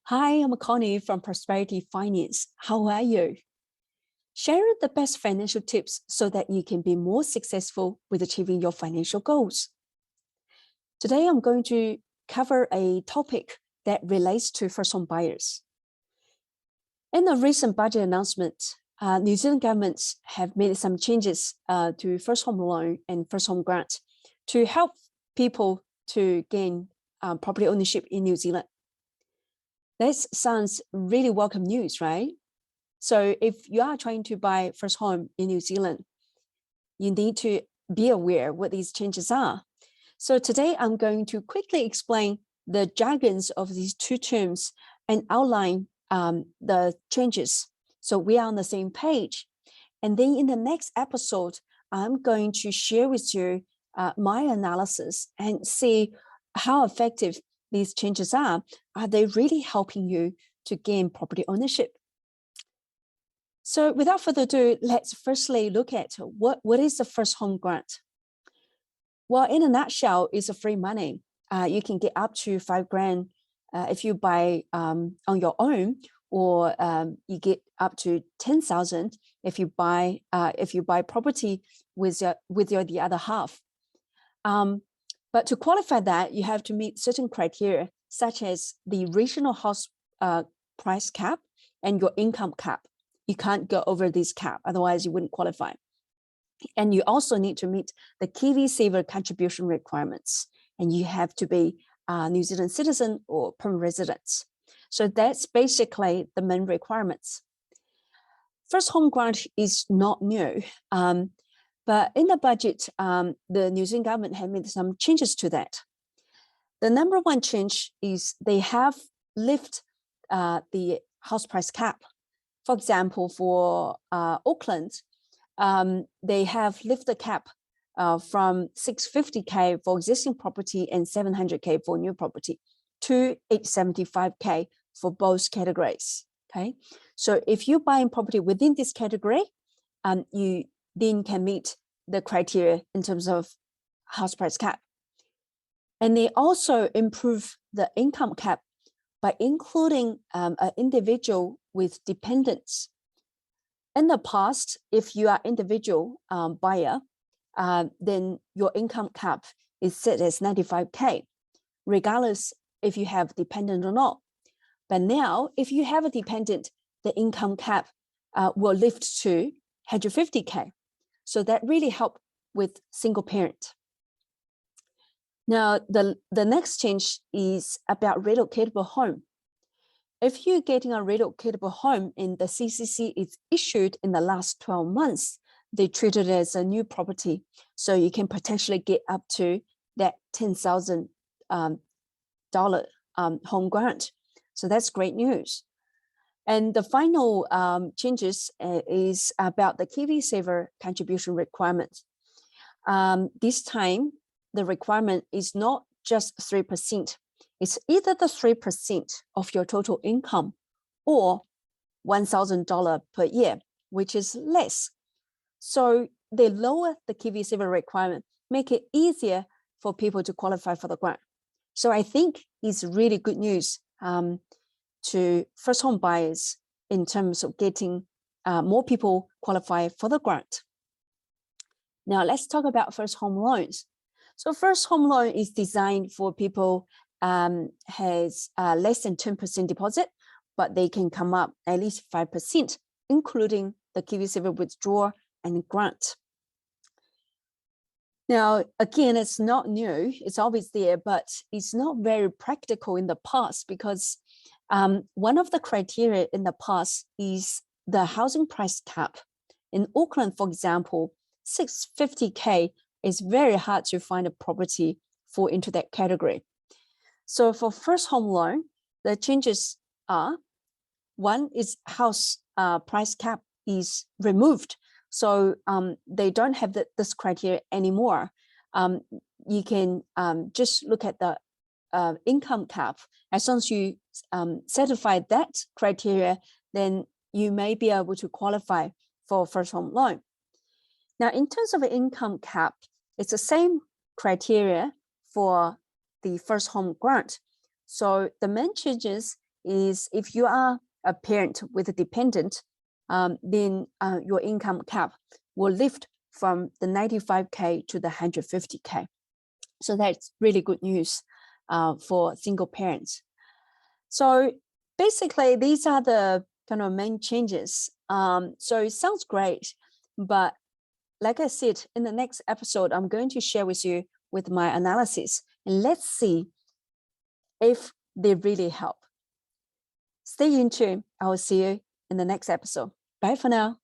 Hi, I'm Connie from Prosperity Finance. How are you? Share the best financial tips so that you can be more successful with achieving your financial goals. Today, I'm going to cover a topic that relates to first home buyers. In a recent budget announcement, New Zealand governments have made some changes to first home loan and first home grant to help people to gain property ownership in New Zealand. This sounds really welcome news, right? So if you are trying to buy first home in New Zealand, you need to be aware what these changes are. So today I'm going to quickly explain the jargons of these two terms and outline the changes, so we are on the same page. And then in the next episode, I'm going to share with you my analysis and see how effective these changes are. Are they really helping you to gain property ownership? So without further ado, let's firstly look at what is the first home grant. Well, in a nutshell, it's a free money. You can get up to $5,000 if you buy on your own, or you get up to $10,000 if you buy property with the other half. But to qualify that, you have to meet certain criteria, such as the regional house price cap and your income cap. You can't go over this cap, otherwise you wouldn't qualify. And you also need to meet the KiwiSaver contribution requirements, and you have to be a New Zealand citizen or permanent resident. So that's basically the main requirements. First home grant is not new, but in the budget, the New Zealand government had made some changes to that. The number one change is they have lifted the house price cap. For example, for Auckland, they have lifted the cap from $650K for existing property and $700K for new property to $875K for both categories. Okay, so if you're buying property within this category, you then can meet the criteria in terms of house price cap. And they also improve the income cap by including an individual with dependents. In the past, if you are individual buyer, then your income cap is set as $95K, regardless if you have dependent or not. But now, if you have a dependent, the income cap will lift to $150K. So that really helps with single parent. Now, the next change is about relocatable home. If you're getting a relocatable home and the CCC is issued in the last 12 months, they treat it as a new property. So you can potentially get up to that $10,000 home grant. So that's great news. And the final changes is about the KiwiSaver contribution requirement. This time, the requirement is not just 3%. It's either the 3% of your total income or $1,000 per year, which is less. So they lower the KiwiSaver requirement, make it easier for people to qualify for the grant. So I think it's really good news to first home buyers in terms of getting more people qualify for the grant. Now let's talk about first home loans. So first home loan is designed for people has less than 10% deposit, but they can come up at least 5%, including the KiwiSaver withdrawal and grant. Now, again, it's not new, it's always there, but it's not very practical in the past because one of the criteria in the past is the housing price cap. In Auckland, for example, $650K is very hard to find a property fall into that category. So for first home loan, the changes are, one is house price cap is removed. So they don't have this criteria anymore. You can just look at the income cap. As long as you satisfy that criteria, then you may be able to qualify for first home loan. Now, in terms of income cap, it's the same criteria for the first home grant. So the main changes is if you are a parent with a dependent, then your income cap will lift from the 95K to the 150K. So that's really good news for single parents. So basically, these are the kind of main changes. So it sounds great, but like I said, in the next episode, I'm going to share with you with my analysis, and let's see if they really help. Stay tuned. I will see you in the next episode. Bye for now.